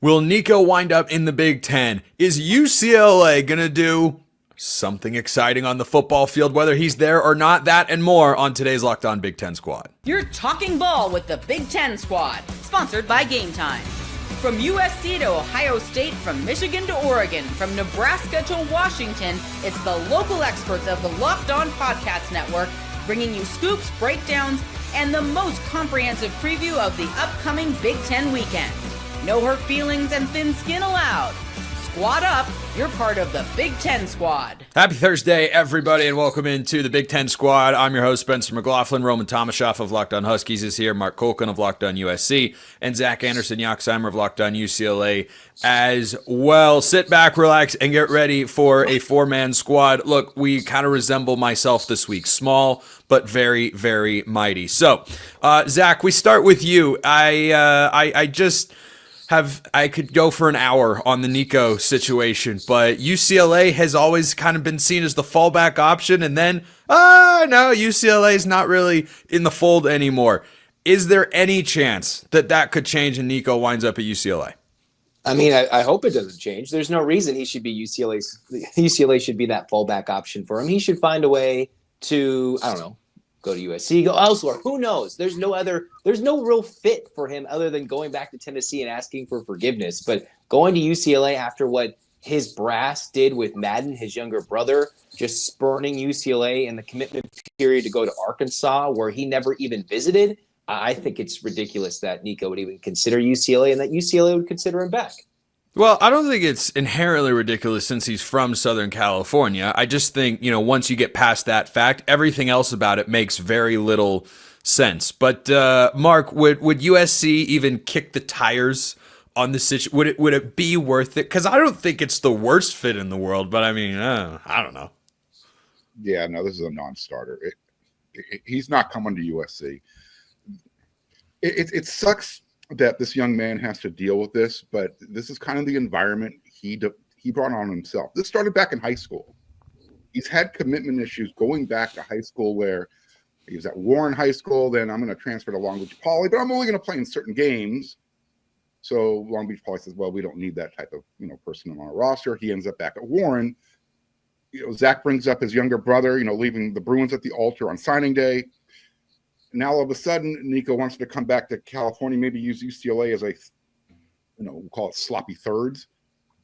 Will Nico wind up in the Big Ten? Is UCLA going to do something exciting on the football field, whether he's there or not? That and more on today's Locked On Big Ten Squad. You're talking ball with the Big Ten Squad, sponsored by Game Time. From USC to Ohio State, from Michigan to Oregon, from Nebraska to Washington, it's the local experts of the Locked On Podcast Network bringing you scoops, breakdowns, and the most comprehensive preview of the upcoming Big Ten weekend. No hurt feelings and thin skin allowed. Squad up, you're part of the Big Ten Squad. Happy Thursday, everybody, and welcome into the Big Ten Squad. I'm your host, Spencer McLaughlin. Roman Tomashoff of Locked On Huskies is here. Mark Culkin of Locked On USC. And Zach Anderson y UCLA of Locked On UCLA as well. Sit back, relax, and get ready for a four-man squad. Look, we kind of resemble myself this week. Small, but very, very mighty. So, Zach, we start with you. I could go for an hour on the Nico situation, but UCLA has always kind of been seen as the fallback option, and then, no, UCLA is not really in the fold anymore. Is there any chance that that could change and Nico winds up at UCLA? I mean, I hope it doesn't change. There's no reason he should be UCLA should be that fallback option for him. He should find a way to, I don't know, go to USC, go elsewhere. Who knows? There's no real fit for him other than going back to Tennessee and asking for forgiveness. But going to UCLA after what his brass did with Madden, his younger brother, just spurning UCLA in the commitment period to go to Arkansas, where he never even visited, I think it's ridiculous that Nico would even consider UCLA and that UCLA would consider him back. Well, I don't think it's inherently ridiculous since he's from Southern California. I just think, once you get past that fact, everything else about it makes very little sense. But Mark, would USC even kick the tires on the situation? Would it be worth it? Because I don't think it's the worst fit in the world, but I mean, I don't know. Yeah, no, this is a non-starter. He's not coming to USC. It sucks that this young man has to deal with this, but this is kind of the environment he brought on himself. This started back in high school. He's had commitment issues going back to high school, where he was at Warren High School. Then I'm going to transfer to Long Beach Poly, but I'm only going to play in certain games. So Long Beach Poly says, well, we don't need that type of person on our roster. He ends up back at Warren. Zach brings up his younger brother, leaving the Bruins at the altar on signing day. Now all of a sudden, Nico wants to come back to California, maybe use UCLA as a, we'll call it sloppy thirds,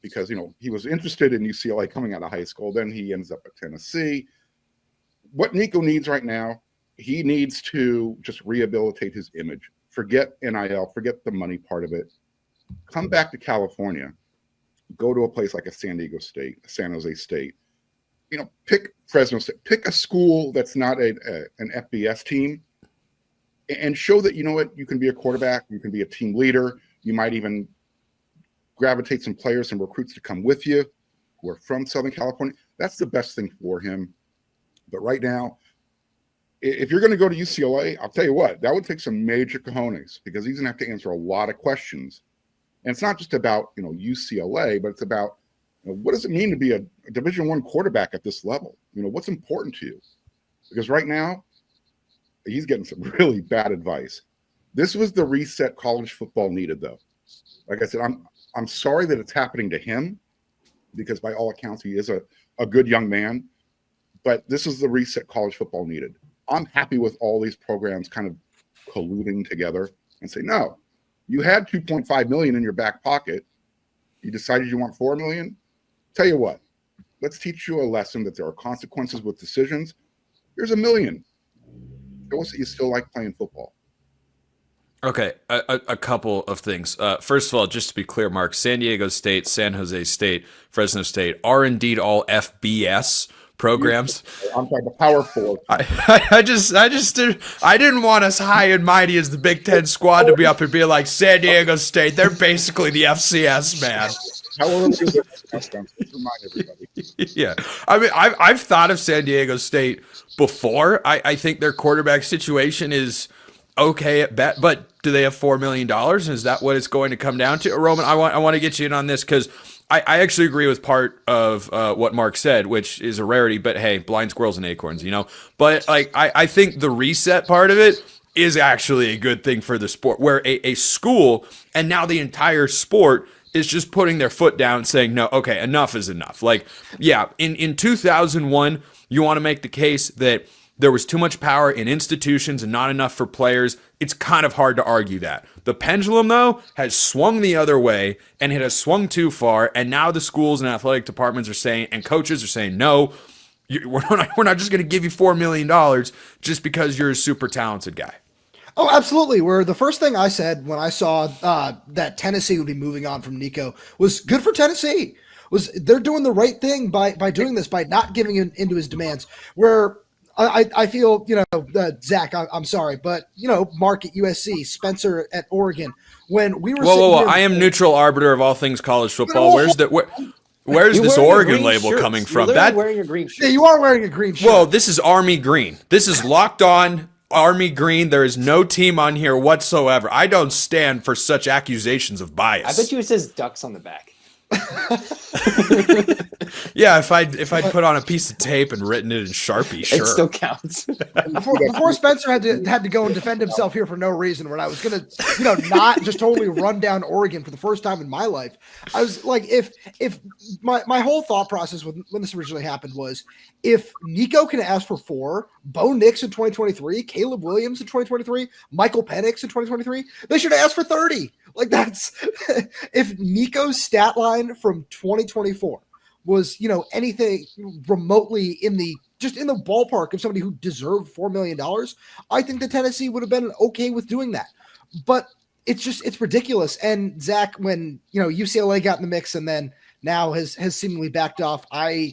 because, he was interested in UCLA coming out of high school. Then he ends up at Tennessee. What Nico needs right now, he needs to just rehabilitate his image. Forget NIL, forget the money part of it. Come back to California. Go to a place like a San Diego State, a San Jose State. Pick Fresno State. Pick a school that's not an FBS team. And show that, you can be a quarterback, you can be a team leader, you might even gravitate some players and recruits to come with you who are from Southern California. That's the best thing for him. But right now, if you're going to go to UCLA, I'll tell you what, that would take some major cojones, because he's going to have to answer a lot of questions. And it's not just about, UCLA, but it's about, what does it mean to be a Division I quarterback at this level? What's important to you? Because right now, he's getting some really bad advice. This was the reset college football needed, though. Like I said, I'm sorry that it's happening to him, because by all accounts, he is a good young man. But this is the reset college football needed. I'm happy with all these programs kind of colluding together and say, no, you had $2.5 million in your back pocket. You decided you want $4 million. Tell you what, let's teach you a lesson that there are consequences with decisions. Here's $1 million. Show us that you still like playing football. Okay, a couple of things. First of all, just to be clear, Mark, San Diego State, San Jose State, Fresno State are indeed all FBS programs. I'm sorry, the Power Four. I didn't want us high and mighty as the Big Ten Squad to be up and be like San Diego State. They're basically the FCS, man. How early is it? Let's remind everybody. Yeah, I mean, I've thought of San Diego State before. I think their quarterback situation is okay at best, but do they have $4 million? Is that what it's going to come down to? Roman, I want to get you in on this, because I actually agree with part of what Mark said, which is a rarity, but hey, blind squirrels and acorns, But I think the reset part of it is actually a good thing for the sport, where a school and now the entire sport is just putting their foot down and saying, no, okay, enough is enough. Like, yeah, in 2001, you want to make the case that there was too much power in institutions and not enough for players. It's kind of hard to argue that. The pendulum, though, has swung the other way, and it has swung too far, and now the schools and athletic departments are saying, and coaches are saying, no, we're not just going to give you $4 million just because you're a super talented guy. Oh, absolutely. Where the first thing I said when I saw that Tennessee would be moving on from Nico was good for Tennessee. Was they're doing the right thing by doing this, by not giving into his demands. Where I feel, Zach, I'm sorry, but, Mark at USC, Spencer at Oregon, when we were Whoa. I am neutral arbiter of all things college football. Where's this Oregon label coming from? You're wearing a green shirt. Yeah, you are wearing a green shirt. Whoa, this is Army green. This is locked on Army green. There is no team on here whatsoever. I don't stand for such accusations of bias. I bet you it says Ducks on the back. Yeah, if I'd put on a piece of tape and written it in Sharpie, sure. It still counts. Before Spencer had to go and defend himself here for no reason, when I was gonna, not just totally run down Oregon for the first time in my life, I was like, if my whole thought process when this originally happened was, if Nico can ask for 4, Bo Nix in 2023, Caleb Williams in 2023, Michael Penix in 2023, they should have asked for 30. Like, that's if Nico's stat line from 2024 was, anything remotely in the ballpark of somebody who deserved $4 million, I think the Tennessee would have been okay with doing that. But it's ridiculous. And Zach, when, UCLA got in the mix and then now has seemingly backed off, I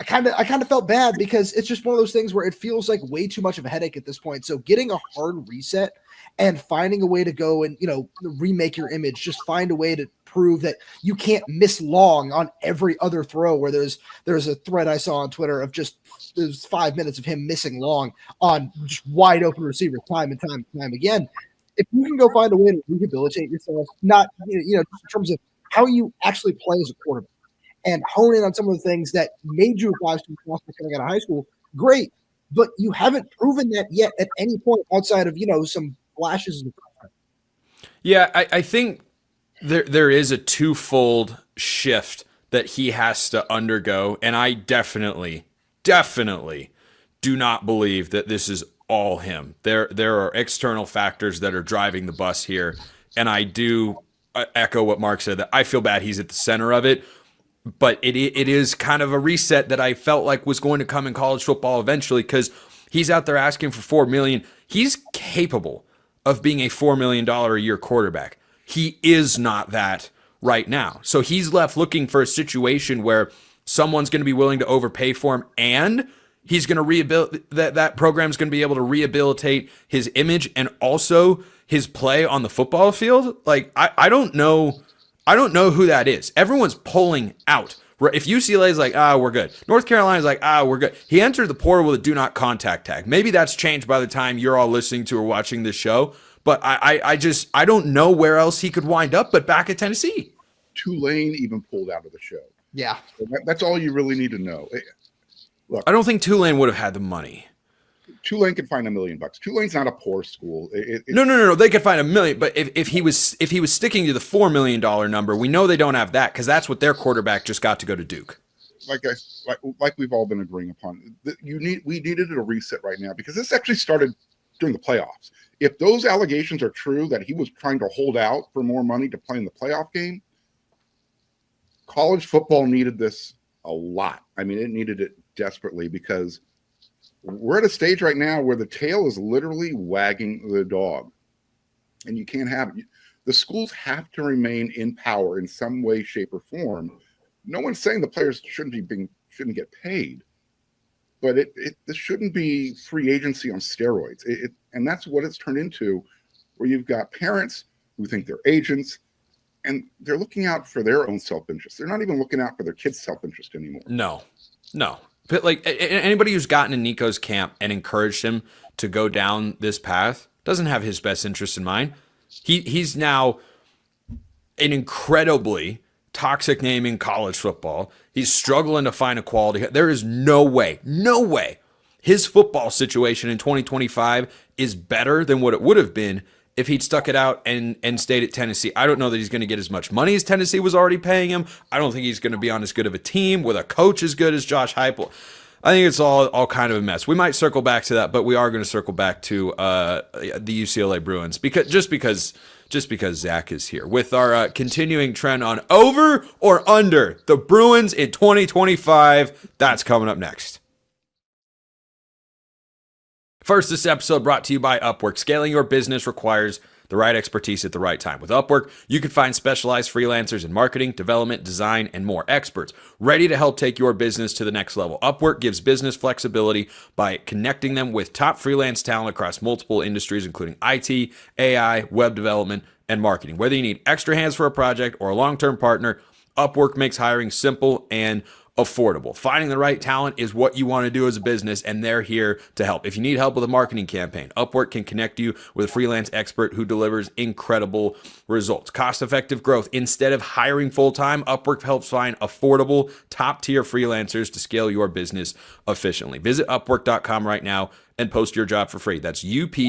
kind of felt bad, because it's just one of those things where it feels like way too much of a headache at this point. So getting a hard reset and finding a way to go and, remake your image, just find a way to prove that you can't miss long on every other throw, where there's a thread I saw on Twitter of there's 5 minutes of him missing long on just wide open receivers time and time again. If you can go find a way to rehabilitate yourself, not, just in terms of how you actually play as a quarterback, and hone in on some of the things that made you a 5-star prospect coming out of high school, great. But you haven't proven that yet at any point outside of, some flashes. Yeah, I think there is a twofold shift that he has to undergo, and I definitely do not believe that this is all him. There are external factors that are driving the bus here, and I do echo what Mark said, that I feel bad he's at the center of it. But it is kind of a reset that I felt like was going to come in college football eventually, because he's out there asking for $4 million. He's capable of being a $4 million a year quarterback. He is not that right now. So he's left looking for a situation where someone's going to be willing to overpay for him, and he's going to rehabilitate that program's going to be able to rehabilitate his image and also his play on the football field. Like, I don't know who that is. Everyone's pulling out. If UCLA is like, we're good. North Carolina is like, we're good. He entered the portal with a do not contact tag. Maybe that's changed by the time you're all listening to or watching this show. But I don't know where else he could wind up but back at Tennessee. Tulane even pulled out of the show. Yeah. So that's all you really need to know. Look, I don't think Tulane would have had the money. Tulane could find $1 million. Tulane's not a poor school. No. They could find $1 million, but if he was sticking to the $4 million number, we know they don't have that, because that's what their quarterback just got to go to Duke. Like we've all been agreeing upon, we needed a reset right now, because this actually started during the playoffs. If those allegations are true that he was trying to hold out for more money to play in the playoff game, college football needed this a lot. I mean, it needed it desperately, because we're at a stage right now where the tail is literally wagging the dog, and you can't have it. The schools have to remain in power in some way, shape, or form. No one's saying the players shouldn't get paid, but this shouldn't be free agency on steroids. And that's what it's turned into, where you've got parents who think they're agents, and they're looking out for their own self-interest. They're not even looking out for their kids' self-interest anymore. No. But like, anybody who's gotten in Nico's camp and encouraged him to go down this path doesn't have his best interest in mind. He's now an incredibly toxic name in college football. He's struggling to find a quality. There is no way his football situation in 2025 is better than what it would have been if he'd stuck it out and stayed at Tennessee. I don't know that he's going to get as much money as Tennessee was already paying him. I don't think he's going to be on as good of a team with a coach as good as Josh Heupel. I think it's all kind of a mess. We might circle back to that, but we are going to circle back to the UCLA Bruins because Zach is here with our continuing trend on over or under the Bruins in 2025. That's coming up next. First, this episode brought to you by Upwork. Scaling your business requires the right expertise at the right time. With Upwork, you can find specialized freelancers in marketing, development, design, and more. Experts ready to help take your business to the next level. Upwork gives business flexibility by connecting them with top freelance talent across multiple industries, including IT, AI, web development, and marketing. Whether you need extra hands for a project or a long-term partner, Upwork makes hiring simple and affordable. Finding the right talent is what you want to do as a business, and they're here to help. If you need help with a marketing campaign, Upwork can connect you with a freelance expert who delivers incredible results. Cost-effective growth. Instead of hiring full-time, Upwork helps find affordable, top-tier freelancers to scale your business efficiently. Visit Upwork.com right now and post your job for free. That's UPWORK.com,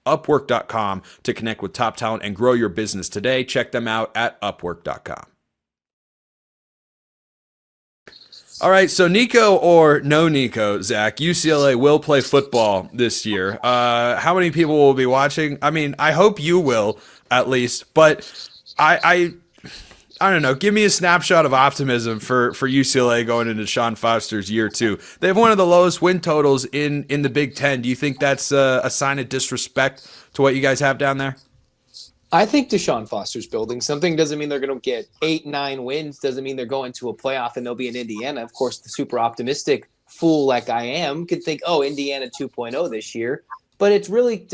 Upwork.com to connect with top talent and grow your business today. Check them out at Upwork.com. All right, so Nico or no Nico, Zach, UCLA will play football this year. How many people will be watching? I mean, I hope you will, at least. But I don't know. Give me a snapshot of optimism for UCLA going into Deshaun Foster's year 2. They have one of the lowest win totals in the Big Ten. Do you think that's a sign of disrespect to what you guys have down there? I think Deshaun Foster's building something. Doesn't mean they're going to get 8-9 wins. Doesn't mean they're going to a playoff and they'll be in Indiana. Of course, the super optimistic fool like I am could think, oh, Indiana 2.0 this year. But it's really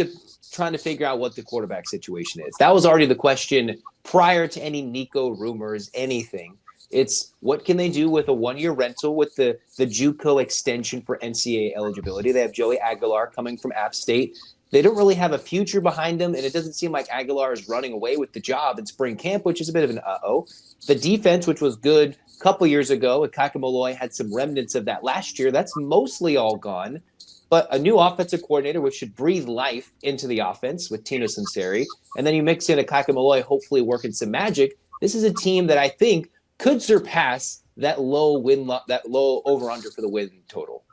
trying to figure out what the quarterback situation is. That was already the question prior to any Nico rumors, anything. It's what can they do with a one-year rental with the JUCO extension for NCAA eligibility. They have Joey Aguilar coming from App State. They don't really have a future behind them, and it doesn't seem like Aguilar is running away with the job in spring camp, which is a bit of an uh-oh. The defense, which was good a couple years ago, Kaka Molloy had some remnants of that last year. That's mostly all gone. But a new offensive coordinator, which should breathe life into the offense with Tino Sunseri, and then you mix in a Kaka Molloy hopefully working some magic. This is a team that I think could surpass that low over-under for the win total.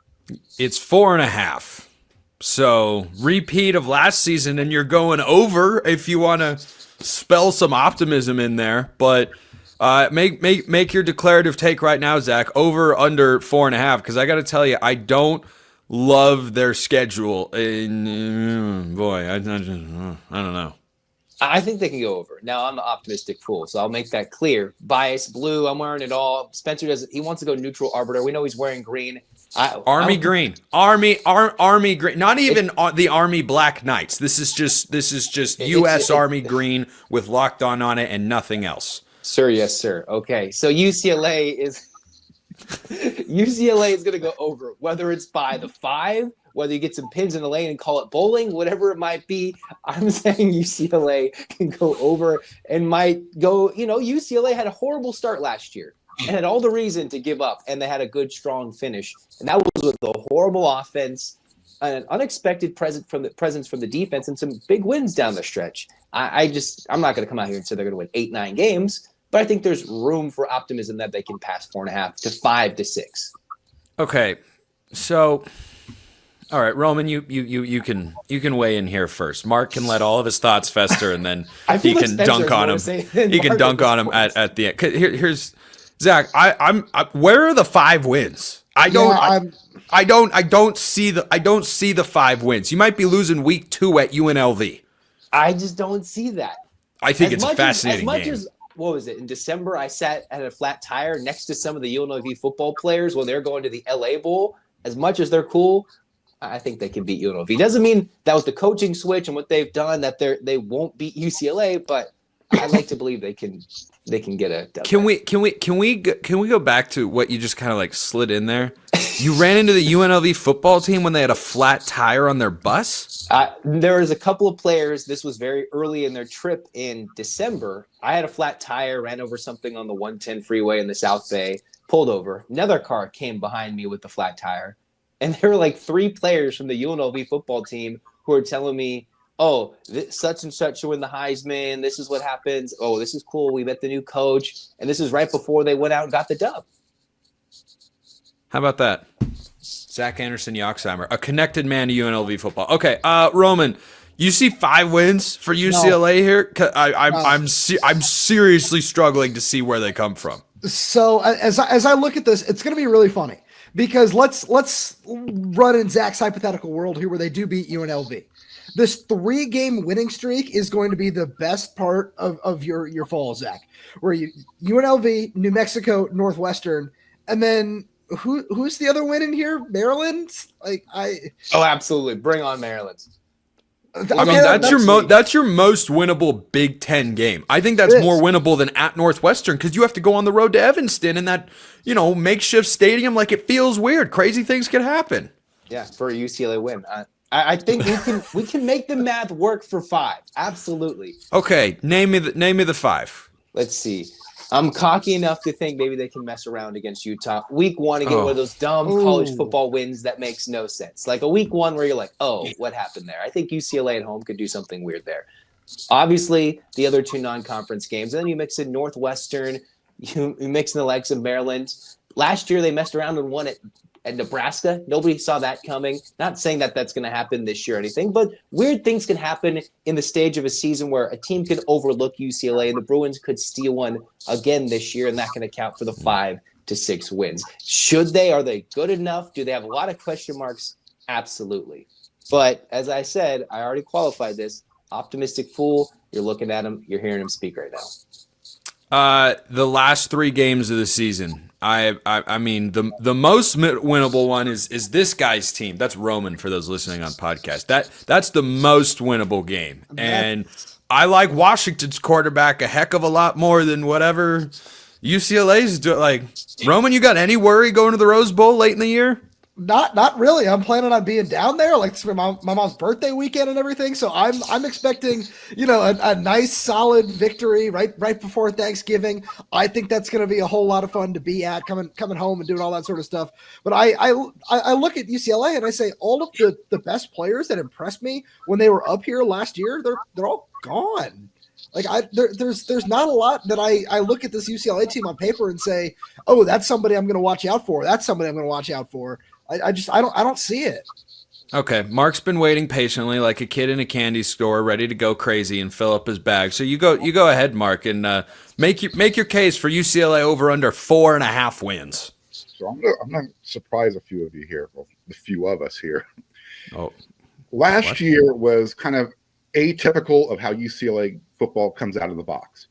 It's 4.5. So repeat of last season, and you're going over if you want to spell some optimism in there. But make your declarative take right now, Zach. Over under 4.5, because I got to tell you, I don't love their schedule. Boy, I don't know. I think they can go over. Now, I'm an optimistic fool, so I'll make that clear. Bias blue, I'm wearing it all. Spencer doesn't. He wants to go neutral arbiter. We know he's wearing green. Army green. Not even the Army Black Knights. This is just U.S. Army green with locked on it and nothing else. Sir, yes, sir. Okay, so UCLA is going to go over, whether it's by the 5, whether you get some pins in the lane and call it bowling, whatever it might be. I'm saying UCLA can go over and might go. UCLA had a horrible start last year and had all the reason to give up, and they had a good, strong finish. And that was with a horrible offense, an unexpected presence from the defense, and some big wins down the stretch. I'm not going to come out here and say they're going to win 8-9 games, but I think there's room for optimism that they can pass 4.5 to 5 to 6. Okay, so all right, Roman, you can weigh in here first. Mark can let all of his thoughts fester, and then he can dunk on him. He can dunk on him at the end. Here's Zach. Where are the 5 wins? I don't see the 5 wins. You might be losing week 2 at UNLV. I just don't see that. I think it's a fascinating game. What was it? In December, I sat at a flat tire next to some of the UNLV football players when they're going to the LA Bowl. As much as they're cool, I think they can beat UNLV. Doesn't mean that was the coaching switch and what they've done that they won't beat UCLA, but I'd like to believe they can get a W. Can we go back to what you just kind of like slid in there? You ran into the UNLV football team when they had a flat tire on their bus? There was a couple of players. This was very early in their trip in December. I had a flat tire, ran over something on the 110 freeway in the South Bay, pulled over. Another car came behind me with the flat tire. And there were like 3 players from the UNLV football team who were telling me, oh, such and such will win the Heisman. This is what happens. Oh, this is cool. We met the new coach. And this is right before they went out and got the dub. How about that? Zach Anderson y UCLA, a connected man to UNLV football. Okay, Roman, you see 5 wins for UCLA here? I'm seriously struggling to see where they come from. So as I look at this, it's going to be really funny because let's run in Zach's hypothetical world here where they do beat UNLV. This 3-game winning streak is going to be the best part of your fall, Zach, where UNLV, New Mexico, Northwestern, and then who's the other win in here? Maryland? Oh, absolutely. Bring on Maryland. I mean, that's your most winnable Big Ten game. I think that's more winnable than at Northwestern because you have to go on the road to Evanston in that, makeshift stadium. Like, it feels weird. Crazy things could happen. Yeah, for a UCLA win. I think we can make the math work for 5. Absolutely. Okay, name me the 5. Let's see. I'm cocky enough to think maybe they can mess around against Utah. Week 1 and get one of those dumb college football wins that makes no sense. Like a week 1 where you're like, oh, what happened there? I think UCLA at home could do something weird there. Obviously, the other 2 non-conference games. And then you mix in Northwestern. You mix in the likes of Maryland. Last year, they messed around and won at Nebraska. Nobody saw that coming. Not saying that that's going to happen this year or anything, but weird things can happen in the stage of a season where a team could overlook UCLA and the Bruins could steal one again this year, and that can account for the 5 to 6 wins. Should they? Are they good enough? Do they have a lot of question marks? Absolutely. But as I said, I already qualified this. Optimistic fool. You're looking at him. You're hearing him speak right now. The last 3 games of the season. I mean, the most winnable one is this guy's team. That's Roman for those listening on podcast. That's the most winnable game. And I like Washington's quarterback a heck of a lot more than whatever UCLA's doing. Like, Roman, you got any worry going to the Rose Bowl late in the year? Not really. I'm planning on being down there, like it's my mom's birthday weekend and everything. So I'm expecting, a nice solid victory right before Thanksgiving. I think that's going to be a whole lot of fun to be at, coming home and doing all that sort of stuff. But I look at UCLA and I say all of the best players that impressed me when they were up here last year, they're all gone. Like there's not a lot that I look at this UCLA team on paper and say, oh, that's somebody I'm going to watch out for. That's somebody I'm going to watch out for. I don't see it. Okay, Mark's been waiting patiently like a kid in a candy store, ready to go crazy and fill up his bag. So you go ahead, Mark, and make your case for UCLA over under 4.5 wins. So I'm going to surprise a few of you here, well, the few of us here. Oh, last year was kind of atypical of how UCLA football comes out of the box.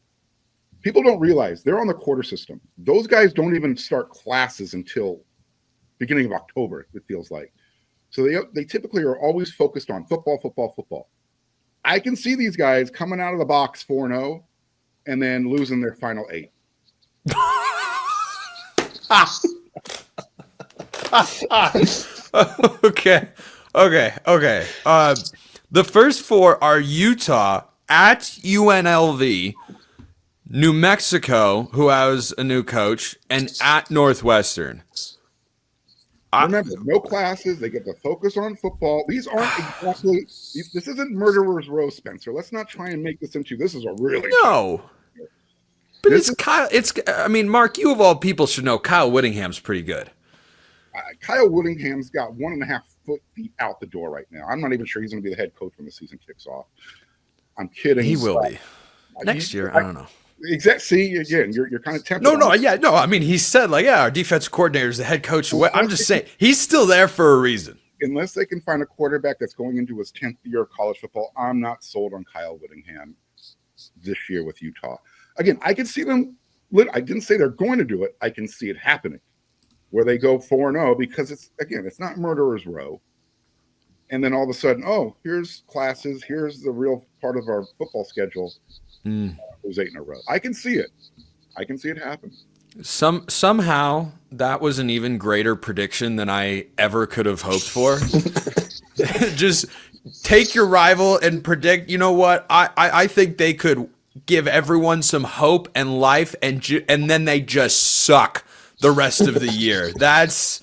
People don't realize they're on the quarter system. Those guys don't even start classes until beginning of October, it feels like. So they typically are always focused on football. I can see these guys coming out of the box 4-0 and then losing their final 8. Okay. The first 4 are Utah, at UNLV, New Mexico, who has a new coach, and at Northwestern. Remember, no classes. They get to focus on football. These aren't exactly. This isn't Murderer's Row, Spencer. Let's not try and make this into. This is a really no. But it's Kyle. I mean, Mark, you of all people should know Kyle Whittingham's pretty good. Kyle Whittingham's got 1.5 feet out the door right now. I'm not even sure he's going to be the head coach when the season kicks off. I'm kidding. He will be next year. I don't know. Exactly. See, again, you're kind of tempted. No. I mean, he said our defensive coordinator is the head coach. I'm just saying he's still there for a reason. Unless they can find a quarterback that's going into his 10th year of college football, I'm not sold on Kyle Whittingham this year with Utah. Again, I can see them. I didn't say they're going to do it. I can see it happening where they go 4-0 because it's not Murderer's Row. And then all of a sudden, here's classes. Here's the real part of our football schedule. It 8 in a row. I can see it. I can see it happen. Somehow that was an even greater prediction than I ever could have hoped for. Just take your rival and predict. You know what? I think they could give everyone some hope and life, and then they just suck the rest of the year. That's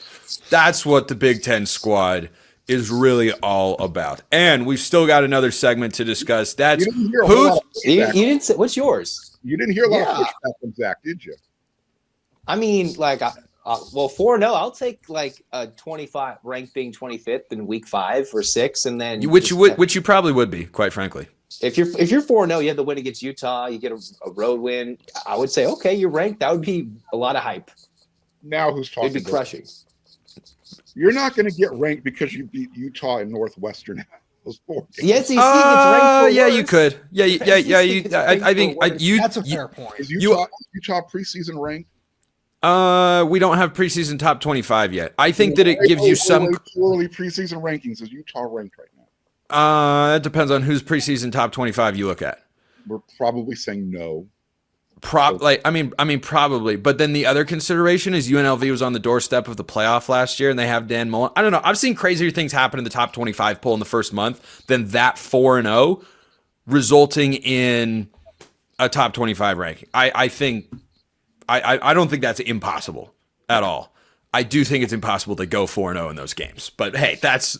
what the Big Ten squad is really all about. And we've still got another segment to discuss. That's You didn't hear a whole lot of You pushback. didn't say, what's yours? You didn't hear a lot Yeah. of pushback from Zach, did you? I mean, like, well, 4-0, I'll take like a 25 ranked being 25th in week 5 or 6, and then which you probably would be, quite frankly. If you're 4-0, you have the win against Utah, you get a road win. I would say, okay, you're ranked. That would be a lot of hype. Now who's talking? It'd be crushing. You're not going to get ranked because you beat Utah and Northwestern. Those 4 games. The SEC gets ranked for yeah, worse. you could. Yeah, I think That's a fair point. Is Utah preseason ranked? we don't have preseason top 25 yet. I think that it gives you some early preseason rankings. Is Utah ranked right now? It depends on whose preseason top 25 you look at. We're probably saying no. Probably. But then the other consideration is UNLV was on the doorstep of the playoff last year, and they have Dan Mullen. I don't know. I've seen crazier things happen in the top 25 poll in the first month than that 4-0, resulting in a top 25 ranking. I think I don't think that's impossible at all. I do think it's impossible to go 4-0 in those games. But hey, that's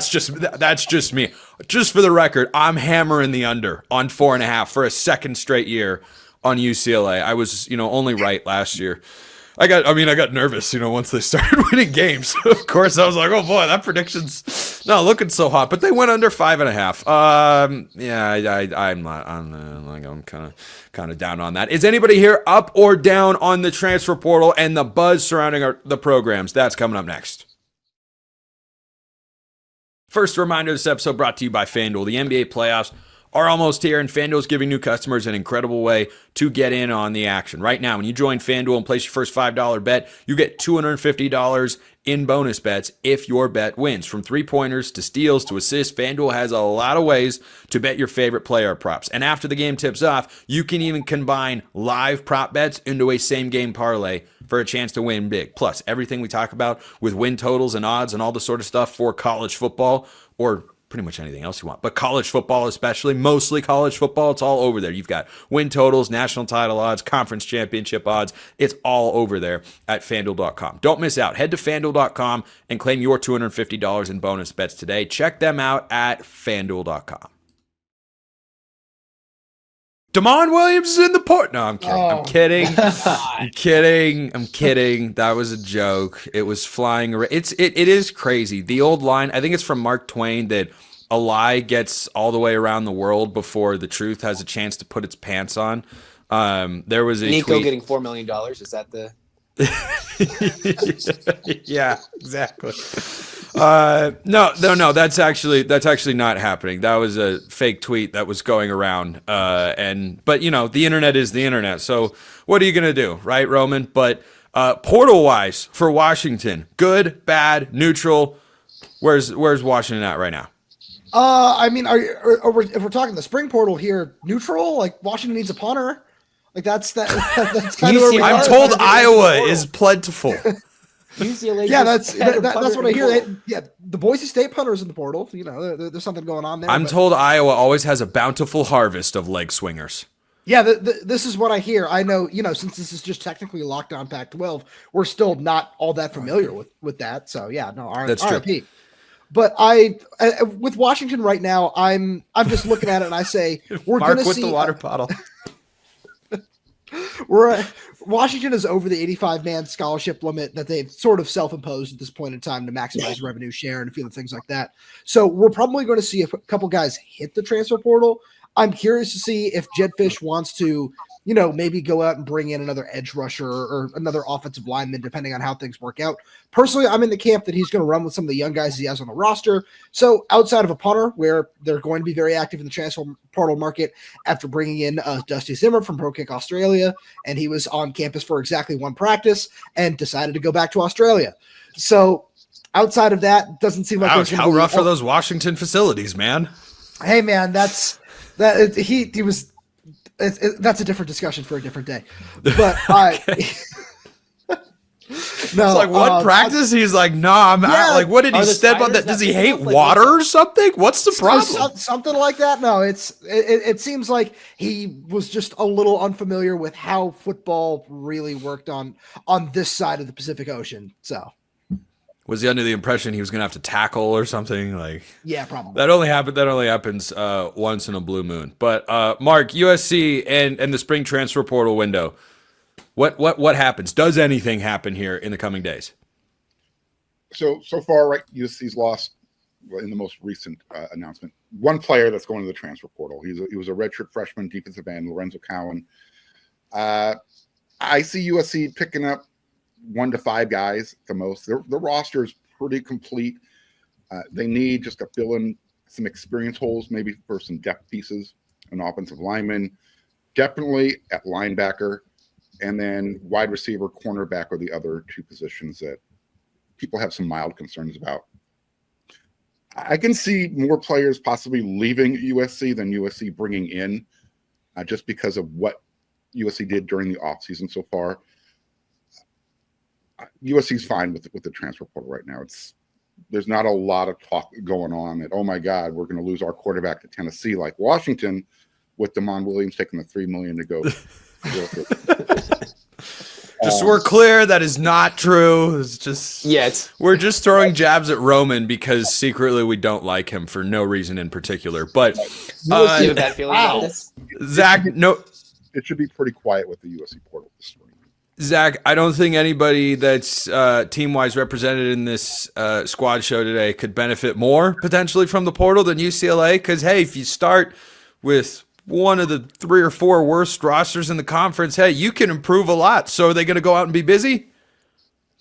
just me. Just for the record, I'm hammering the under on 4.5 for a second straight year on UCLA. I was, only right last year. I got nervous, once they started winning games. Of course, I was like, oh boy, that prediction's not looking so hot. But they went under 5.5. I'm kind of down on that. Is anybody here up or down on the transfer portal and the buzz surrounding the programs? That's coming up next. First, a reminder: this episode brought to you by FanDuel. The NBA playoffs are almost here, and FanDuel is giving new customers an incredible way to get in on the action. Right now, when you join FanDuel and place your first $5 bet, you get $250 in bonus bets if your bet wins. From three-pointers to steals to assists, FanDuel has a lot of ways to bet your favorite player props. And after the game tips off, you can even combine live prop bets into a same-game parlay for a chance to win big. Plus, everything we talk about with win totals and odds and all the sort of stuff for college football, or pretty much anything else you want, but college football especially, mostly college football, it's all over there. You've got win totals, national title odds, conference championship odds. It's all over there at FanDuel.com. Don't miss out. Head to FanDuel.com and claim your $250 in bonus bets today. Check them out at FanDuel.com. Damon Williams is in the port. No, I'm kidding. I'm kidding. I'm kidding. That was a joke. It was flying around. It is crazy. The old line, I think it's from Mark Twain, that a lie gets all the way around the world before the truth has a chance to put its pants on. There was a Nico tweet. getting $4 million. Is that the? Yeah, exactly. No. That's actually not happening. That was a fake tweet that was going around. But the internet is the internet. So what are you gonna do, right, Roman? But portal wise for Washington, good, bad, neutral. Where's Washington at right now? If we're talking the spring portal here, neutral. Like Washington needs a punter. Like that's kind of where we are. I'm told Iowa is plentiful. UCLA. Yeah, that's what I hear. The Boise State punter's in the portal. There's something going on there. I'm told Iowa always has a bountiful harvest of leg swingers. Yeah, this is what I hear. I know, since this is just technically locked on Pac-12, we're still not all that familiar with that. So yeah, no, that's true. RIP. But with Washington right now, I'm just looking at it and I say we're going to see the water bottle. Washington is over the 85-man scholarship limit that they've sort of self-imposed at this point in time to maximize revenue share and a few other things like that. So we're probably going to see a couple guys hit the transfer portal. I'm curious to see if Jed Fish wants to, maybe go out and bring in another edge rusher or another offensive lineman, depending on how things work out. Personally, I'm in the camp that he's going to run with some of the young guys he has on the roster. So outside of a punter, where they're going to be very active in the transfer portal market after bringing in Dusty Zimmer from Pro Kick Australia, and he was on campus for exactly one practice and decided to go back to Australia. So outside of that, doesn't seem like Ouch, how rough are those Washington facilities, man? Hey, man, that's a different discussion for a different day. But no, it's like one practice. He's like, nah, I'm out. Like, what did he step on that? Does he hate water or something? What's the problem? Something like that. No, it seems like he was just a little unfamiliar with how football really worked on this side of the Pacific Ocean. So Was he under the impression he was going to have to tackle or something? Like, Yeah, probably. that only happens once in a blue moon. But Mark, USC and the spring transfer portal window. What happens? Does anything happen here in the coming days? So far, right, USC's lost in the most recent announcement. One player that's going to the transfer portal. He was a redshirt freshman defensive end, Lorenzo Cowan. I see USC picking up 1 to 5 guys at the most. The roster is pretty complete. They need just to fill in some experience holes, maybe for some depth pieces, an offensive lineman, definitely at linebacker, and then wide receiver, cornerback are the other 2 positions that people have some mild concerns about. I can see more players possibly leaving USC than USC bringing in, just because of what USC did during the offseason so far. USC's fine with the transfer portal right now. There's not a lot of talk going on that, oh my God, we're going to lose our quarterback to Tennessee like Washington, with Damon Williams taking the $3 million to go. Just so we're clear, that is not true. It's just we're just throwing jabs at Roman because secretly we don't like him for no reason in particular. But you have a bad feeling about this? Zach, it should be pretty quiet with the USC portal this spring. Zach, I don't think anybody that's team-wise represented in this squad show today could benefit more potentially from the portal than UCLA. Because, hey, if you start with one of the 3 or 4 worst rosters in the conference, hey, you can improve a lot. So are they going to go out and be busy?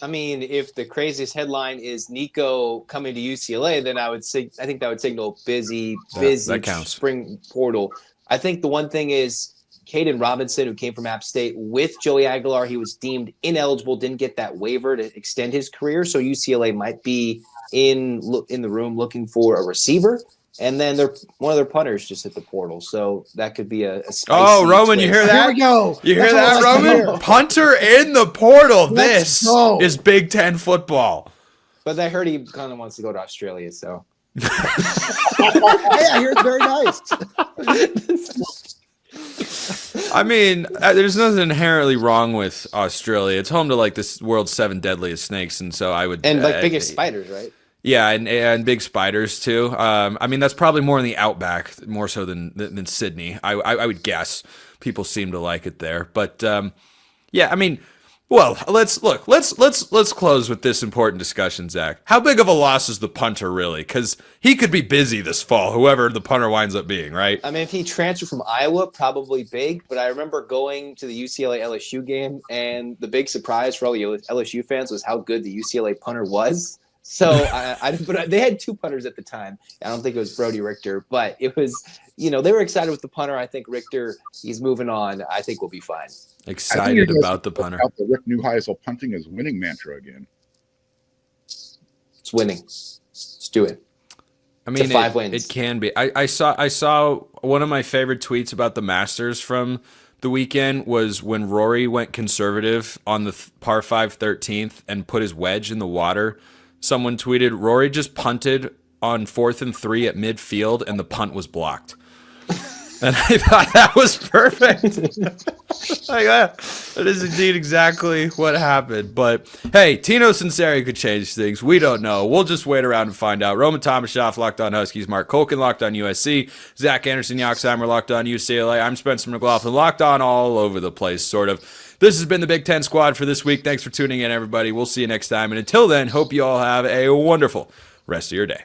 I mean, if the craziest headline is Nico coming to UCLA, then I think that would signal busy that counts. Spring portal. I think the one thing is Caden Robinson, who came from App State with Joey Aguilar, he was deemed ineligible, didn't get that waiver to extend his career. So UCLA might be in the room looking for a receiver. And then one of their punters just hit the portal. So that could be a spicy Roman, twist. you hear that? Here we go. You hear That's that, what I like to Roman? hear. Punter in the portal. Let's This go. is Big Ten football. But I heard he kind of wants to go to Australia. So Hey, I hear it's very nice. I mean, there's nothing inherently wrong with Australia. It's home to like this world's 7 deadliest snakes, and so I would biggest spiders, right? Yeah, and big spiders too. I mean, that's probably more in the outback, more so than Sydney. I would guess. People seem to like it there, but yeah. I mean, well, let's close with this important discussion, Zach. How big of a loss is the punter really? Because he could be busy this fall, whoever the punter winds up being, right? I mean, if he transferred from Iowa, probably big. But I remember going to the UCLA LSU game, and the big surprise for all the LSU fans was how good the UCLA punter was. So but they had 2 punters at the time. I don't think it was Brody Richter, but it was, they were excited with the punter. I think Richter, he's moving on. I think we'll be fine. Excited about the punter. The Rick Neuheisel punting is winning mantra again. It's winning. Let's do it. I mean, 5 wins. It can be. I saw one of my favorite tweets about the Masters from the weekend was when Rory went conservative on the par 5 13th and put his wedge in the water. Someone tweeted, Rory just punted on 4th and 3 at midfield, and the punt was blocked. And I thought that was perfect. Like, that is indeed exactly what happened. But, hey, Tino Sinceri could change things. We don't know. We'll just wait around and find out. Roman Tomashoff, Locked on Huskies. Mark Culkin, Locked on USC. Zach Anderson y UCLA, Locked on UCLA. I'm Spencer McLaughlin, Locked on all over the place, sort of. This has been the Big Ten Squad for this week. Thanks for tuning in, everybody. We'll see you next time. And until then, hope you all have a wonderful rest of your day.